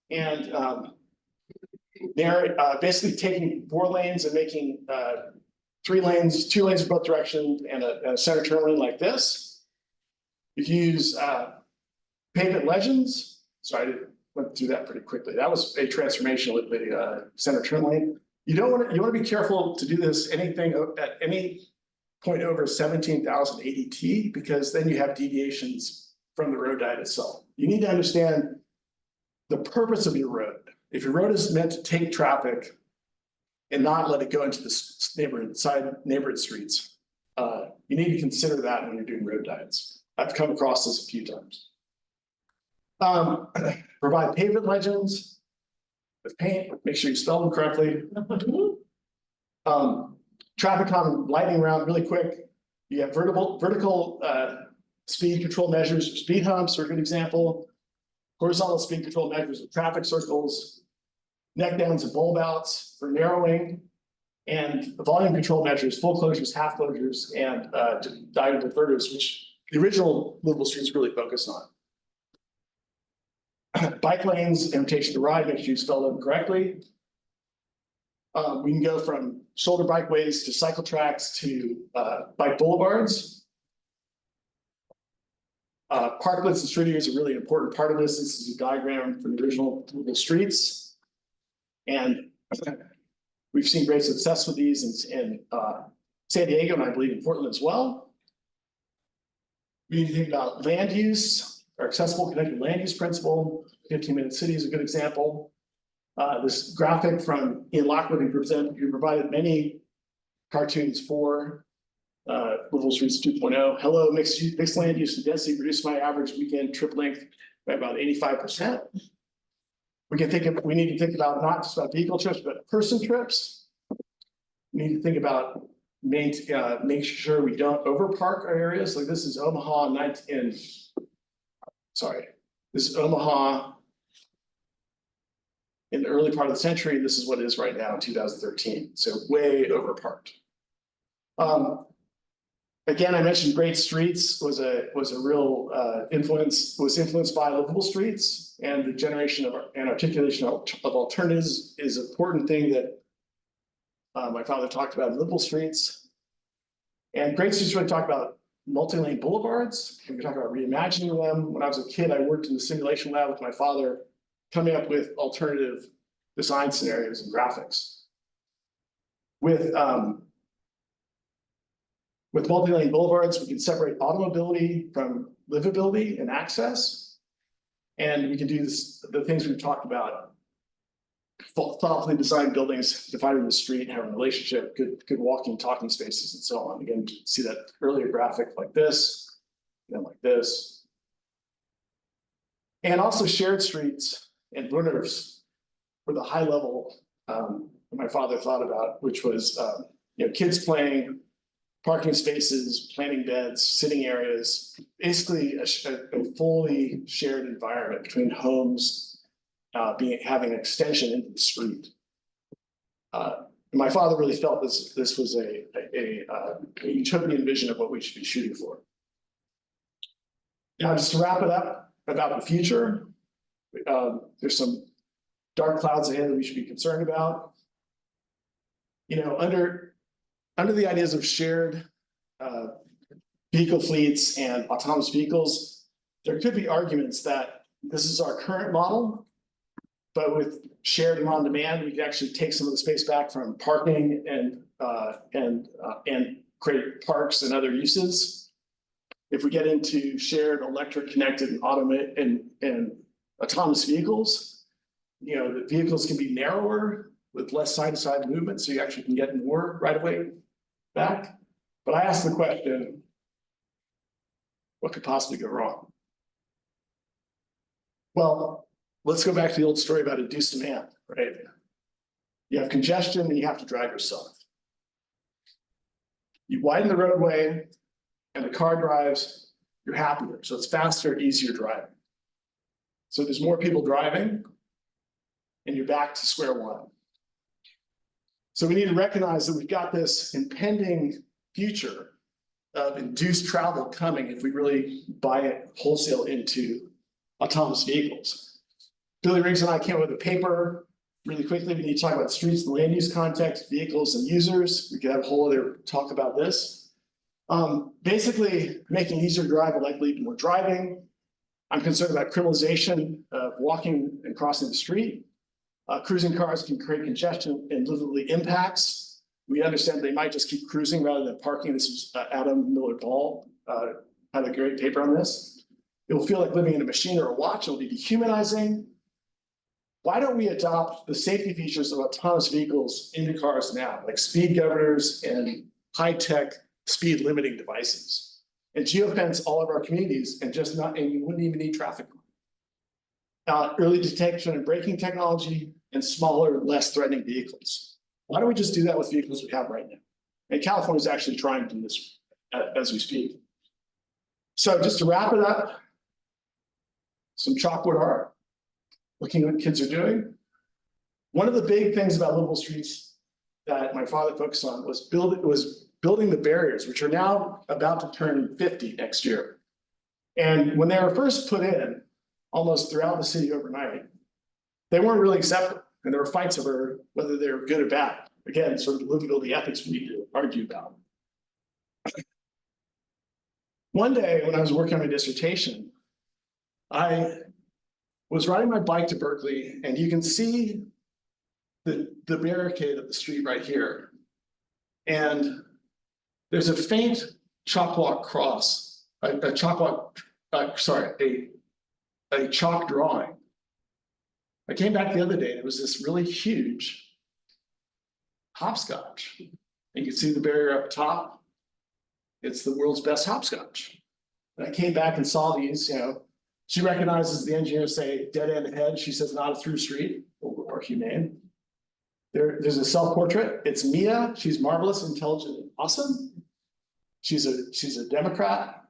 and they're basically taking 4 lanes and making 3 lanes, 2 lanes in both directions, and a center turn lane like this. You can use pavement legends. Sorry, I went through that pretty quickly. That was a transformation with the center turn lane. You want to be careful to do this at any point over 17,000 ADT, because then you have deviations from the road diet itself. You need to understand the purpose of your road. If your road is meant to take traffic and not let it go into the neighborhood streets, you need to consider that when you're doing road diets. I've come across this a few times. Provide pavement legends with paint, make sure you spell them correctly. Traffic calming lighting around really quick. You have vertical speed control measures, speed humps are a good example. Horizontal speed control measures of traffic circles, neck downs and bulb outs for narrowing, and volume control measures, full closures, half closures, and diode diverters, which the original Livable Streets really focused on. Bike lanes, invitation to ride, make sure you spell them correctly. We can go from shoulder bikeways to cycle tracks to bike boulevards. Parklets and street areas are a really important part of this. This is a diagram from the original Livable Streets. And we've seen great success with these in San Diego, and I believe in Portland as well. We need to think about land use, or accessible connected land use principle. 15-minute city is a good example. This graphic from Ian Lockwood, who provided many cartoons for Livable Streets 2.0. Hello, mixed land use and density reduced my average weekend trip length by about 85%. We need to think about not just about vehicle trips, but person trips. We need to think about making sure we don't overpark our areas. Like this is Omaha this is Omaha in the early part of the century. This is what it is right now in 2013. So way overparked. Again, I mentioned great streets was a real influenced by Livable Streets, and the generation of and articulation of alternatives is an important thing that my father talked about in Livable Streets. And great streets really talk about multi-lane boulevards. We talk about reimagining them. When I was a kid, I worked in the simulation lab with my father, coming up with alternative design scenarios and graphics. With multi-lane boulevards, we can separate automobility from livability and access. And we can do the things we've talked about. Thoughtfully designed buildings dividing the street, having a relationship, good walking, talking spaces, and so on. Again, see that earlier graphic like this, then like this. And also shared streets and runners were the high level my father thought about, which was kids playing, parking spaces, planting beds, sitting areas, basically a fully shared environment between homes, having an extension into the street. My father really felt this was a utopian vision of what we should be shooting for. Now, just to wrap it up about the future, there's some dark clouds ahead that we should be concerned about. Under the ideas of shared vehicle fleets and autonomous vehicles, there could be arguments that this is our current model, but with shared and on demand, we can actually take some of the space back from parking and create parks and other uses. If we get into shared electric connected and autonomous vehicles, the vehicles can be narrower with less side-to-side movement, so you actually can get more right away back. But I asked the question, what could possibly go wrong? Well, let's go back to the old story about induced demand, right? You have congestion and you have to drive yourself. You widen the roadway and the car drives, you're happier. So it's faster, easier driving. So there's more people driving and you're back to square one. So we need to recognize that we've got this impending future of induced travel coming if we really buy it wholesale into autonomous vehicles. Billy Riggs and I came up with a paper really quickly. We need to talk about streets and land use context, vehicles and users. We could have a whole other talk about this. Basically, making it easier to drive will likely lead to more driving. I'm concerned about criminalization of walking and crossing the street. Cruising cars can create congestion and livability impacts. We understand they might just keep cruising rather than parking. This is Adam Miller-Ball had a great paper on this. It will feel like living in a machine or a watch. It will be dehumanizing. Why don't we adopt the safety features of autonomous vehicles into cars now, like speed governors and high-tech speed limiting devices? and geofence all of our communities and and you wouldn't even need traffic. Early detection and braking technology and smaller, less threatening vehicles. Why don't we just do that with vehicles we have right now? And California is actually trying to do this as we speak. So just to wrap it up, some chalkboard art, looking at what kids are doing. One of the big things about Livable Streets that my father focused on was building the barriers, which are now about to turn 50 next year. And when they were first put in, almost throughout the city overnight, they weren't really accepted. And there were fights over whether they were good or bad. Again, sort of livability ethics we need to argue about. One day when I was working on my dissertation, I was riding my bike to Berkeley, and you can see the barricade of the street right here. And there's a faint chalk walk cross, a chalk drawing. I came back the other day and it was this really huge hopscotch. And you can see the barrier up top. It's the world's best hopscotch. And I came back and saw these, she recognizes the engineers say dead end ahead. She says not a through street or humane. There's a self-portrait. It's Mia. She's marvelous, intelligent, and awesome. She's a Democrat.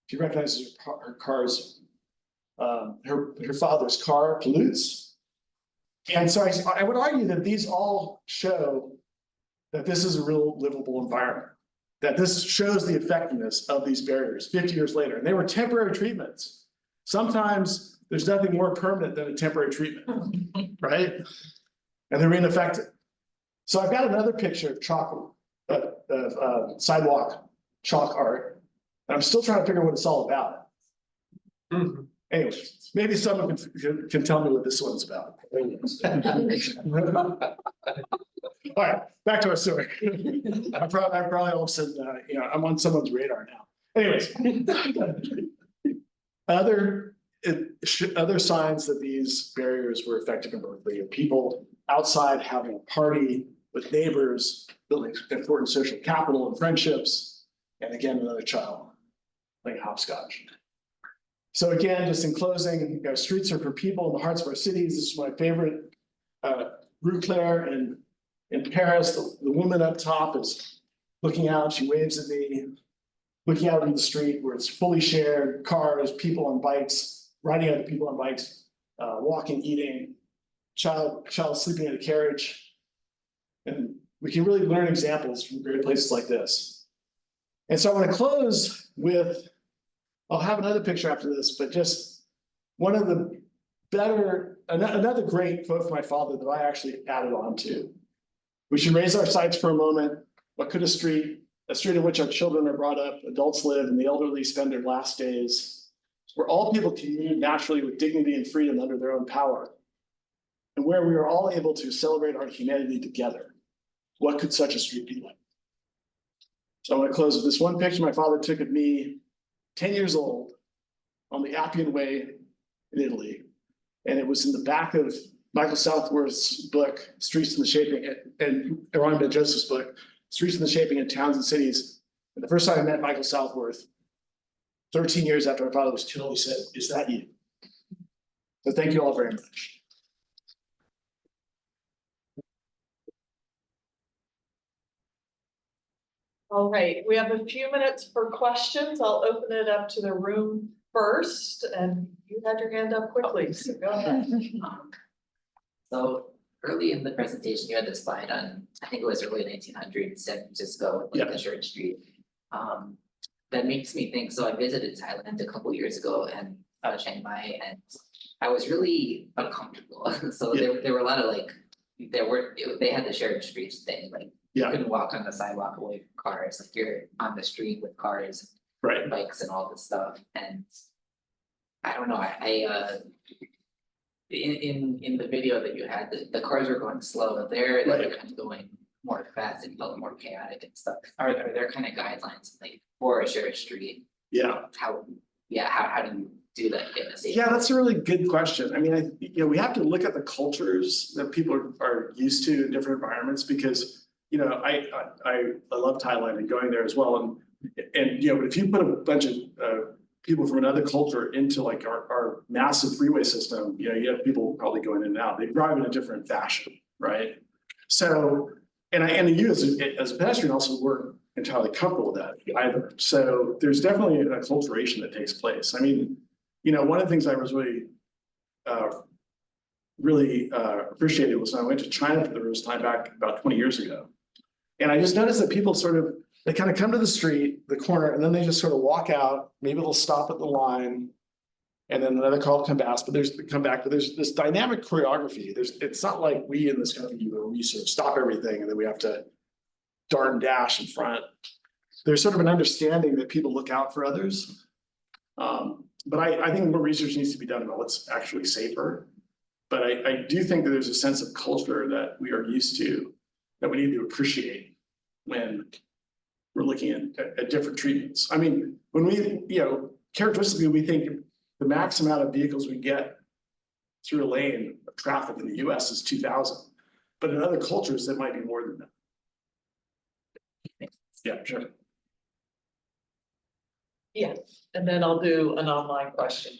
She recognizes her car's, her father's car pollutes. And so I would argue that these all show that this is a real livable environment, that this shows the effectiveness of these barriers 50 years later. And they were temporary treatments. Sometimes there's nothing more permanent than a temporary treatment, right? And they're ineffective. So I've got another picture of chalk, sidewalk chalk art. And I'm still trying to figure out what it's all about. Mm-hmm. Anyway, maybe someone can tell me what this one's about. All right, back to our story. I probably all of a sudden, I'm on someone's radar now. Anyways, other signs that these barriers were effective in Berkeley are people outside having a party with neighbors, building important social capital and friendships, and again, another child playing hopscotch. So again, just in closing, streets are for people in the hearts of our cities. This is my favorite, Rue Claire in Paris. The woman up top is looking out, she waves at me, looking out into the street where it's fully shared, cars, people on bikes, riding other people on bikes, walking, eating, child sleeping in a carriage. And we can really learn examples from great places like this. And so I want to close with, I'll have another picture after this, but just one of the another great quote from my father that I actually added on to. We should raise our sights for a moment. What could a street in which our children are brought up, adults live, and the elderly spend their last days, where all people commune naturally with dignity and freedom under their own power, and where we are all able to celebrate our humanity together. What could such a street be like? So I want to close with this one picture my father took of me 10 years old on the Appian Way in Italy. And it was in the back of Michael Southworth's book, Streets in the Shaping, and Aaron Ben Joseph's book, Streets in the Shaping of Towns and Cities. And the first time I met Michael Southworth, 13 years after my father was killed, he said, "Is that you?" So thank you all very much. All right, we have a few minutes for questions. I'll open it up to the room first, and you had your hand up quickly, so go ahead. So early in the presentation, you had this slide on, I think it was early 1900s, San Francisco, like the Church Street. That makes me think, so I visited Thailand a couple years ago and Chiang Mai, and I was really uncomfortable. So there were a lot of they had the shared streets thing, like you couldn't walk on the sidewalk away from cars, like you're on the street with cars, right, bikes and all this stuff. And I don't know, in the video that you had, the cars were going slow, they're kind of going more fast and felt more chaotic and stuff. Are there kind of guidelines like for a shared street? Yeah. How do you do that in a safe? Yeah, that's a really good question. I mean, we have to look at the cultures that people are used to in different environments, because I love Thailand and going there as well. And And, but if you put a bunch of, people from another culture into like our massive freeway system, you have people probably going in and out, they drive in a different fashion, right? So, and you as a pedestrian also weren't entirely comfortable with that either. So there's definitely an acculturation that takes place. I mean, one of the things I was really appreciated was when I went to China for the first time back about 20 years ago. And I just noticed that people they kind of come to the street, the corner, and then they just sort of walk out. Maybe they'll stop at the line, and then another car will come back. But there's this dynamic choreography. It's not like we in this country where we sort of stop everything and then we have to dart and dash in front. There's sort of an understanding that people look out for others. But I think more research needs to be done about what's actually safer. But I do think that there's a sense of culture that we are used to that we need to appreciate when we're looking at different treatments. I mean, when we, characteristically, we think the max amount of vehicles we get through a lane of traffic in the US is 2,000. But in other cultures, it might be more than that. Yeah, sure. Yeah, and then I'll do an online question.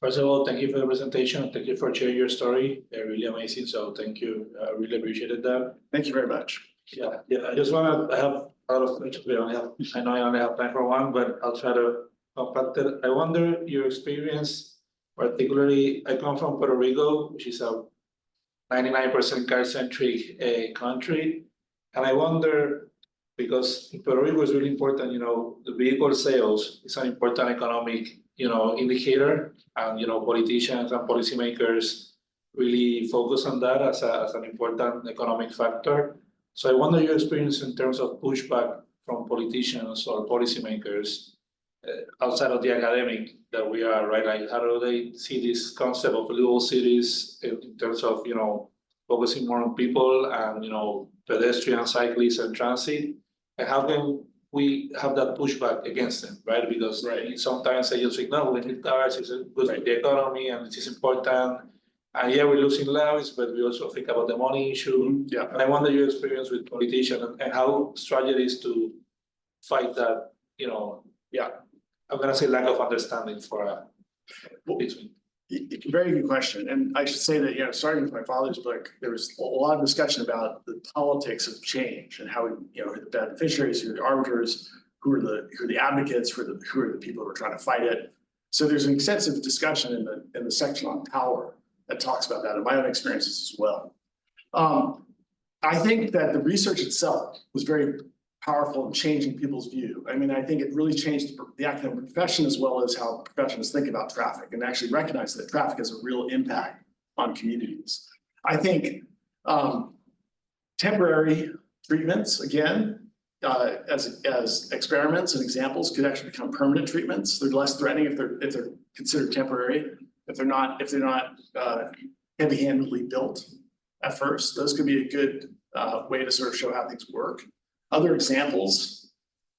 First of all, thank you for the presentation. Thank you for sharing your story. They're really amazing. So thank you. I really appreciated that. Thank you very much. Yeah. I just want to have a lot of questions. I know I only have time for one, but I'll try to compact it. I wonder your experience, particularly, I come from Puerto Rico, which is a 99% car-centric country. And I wonder, because in Puerto Rico is really important, the vehicle sales is an important economic, indicator, and, politicians and policymakers really focus on that as an important economic factor. So I wonder your experience in terms of pushback from politicians or policymakers outside of the academic that we are, right? Like, how do they see this concept of livable cities in terms of, focusing more on people and, pedestrian, cyclists, and transit? And how can we have that pushback against them, right? Because sometimes they just think, no, we need cars, it's good for the economy and it is important. And yeah, we're losing lives, but we also think about the money issue. Yeah. And I wonder your experience with politicians and how strategies to fight that, I'm gonna say lack of understanding for between. Very good question. And I should say that, starting with my father's book, there was a lot of discussion about the politics of change and how, who are the beneficiaries, who are the arbiters, who are the advocates, who are the people who are trying to fight it. So there's an extensive discussion in the section on power that talks about that, and my own experiences as well. I think that the research itself was very powerful in changing people's view. I mean, I think it really changed the academic profession as well as how professionals think about traffic and actually recognize that traffic has a real impact on communities. I think temporary treatments, again, as experiments and examples, could actually become permanent treatments. They're less threatening if they're considered temporary. If they're not heavy-handedly built at first, those could be a good way to sort of show how things work. Other examples,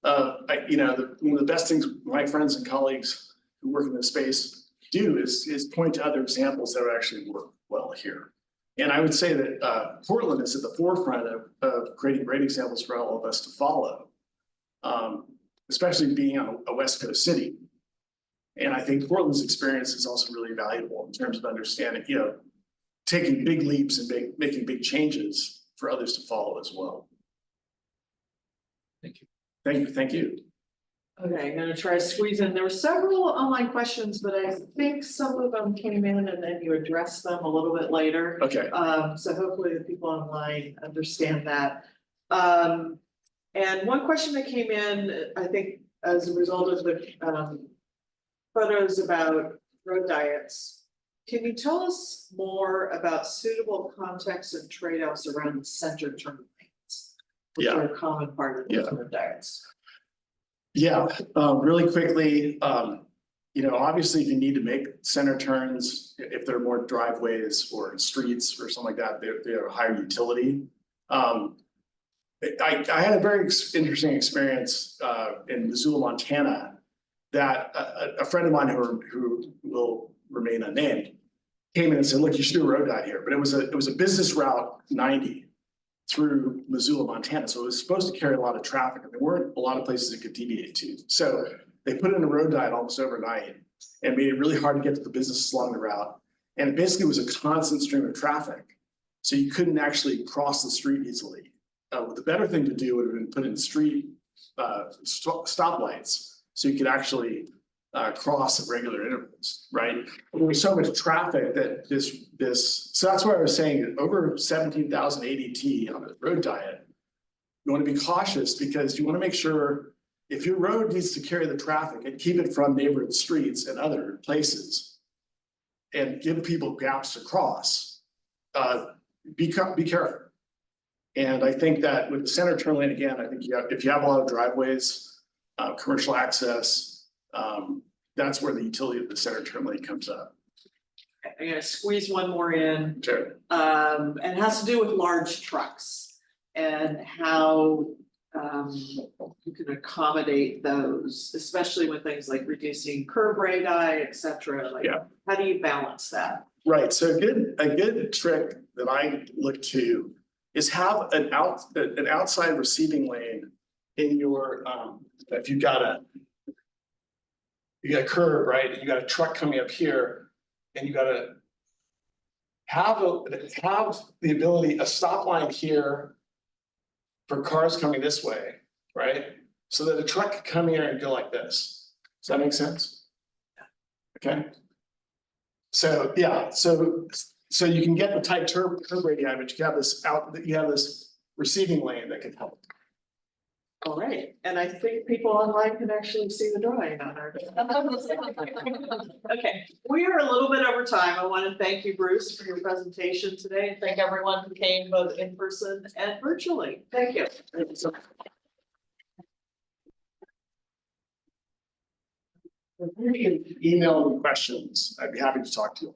one of the best things my friends and colleagues who work in this space do is point to other examples that would actually work well here. And I would say that Portland is at the forefront of creating great examples for all of us to follow, especially being a West Coast city. And I think Portland's experience is also really valuable in terms of understanding, taking big leaps and making big changes for others to follow as well. Thank you. Okay, I'm gonna try to squeeze in. There were several online questions, but I think some of them came in and then you addressed them a little bit later. Okay. So hopefully the people online understand that. And one question that came in, I think, as a result of the photos about road diets. Can you tell us more about suitable context and trade-offs around the center turn lanes, which are a common part of the road diets? Yeah, really quickly, obviously if you need to make center turns, if there are more driveways or streets or something like that, they're higher utility. I had a very interesting experience in Missoula, Montana, that a friend of mine who will remain unnamed came in and said, look, you should do a road diet here. But it was a business route 90. through Missoula, Montana. So it was supposed to carry a lot of traffic, and there weren't a lot of places it could deviate to. So they put in a road diet almost overnight and made it really hard to get to the businesses along the route. And it basically was a constant stream of traffic. So you couldn't actually cross the street easily. The better thing to do would have been put in street stoplights, so you could actually cross at regular intervals, right? There was so much traffic that so that's why I was saying that over 17,000 ADT on a road diet, you want to be cautious because you want to make sure if your road needs to carry the traffic and keep it from neighborhood streets and other places and give people gaps to cross, be careful. And I think that with the center turn lane, again, I think if you have a lot of driveways, commercial access, that's where the utility of the center turn lane comes up. I'm gonna squeeze one more in. Sure. And it has to do with large trucks and how you can accommodate those, especially with things like reducing curb radii, et cetera. Like, Yeah. how do you balance that? Right, so a good trick that I look to is have an outside receiving lane in your, if you got a curb, right, and you got a truck coming up here, and you gotta have the ability, a stop line here for cars coming this way, right? So that a truck could come here and go like this. Does that make sense? Okay. So, yeah, so you can get the tight curb radii, but you have this receiving lane that can help. All right, and I think people online can actually see the drawing on our. Okay, we are a little bit over time. I want to thank you, Bruce, for your presentation today, and thank everyone who came both in person and virtually. Thank you. If you can email me questions, I'd be happy to talk to you.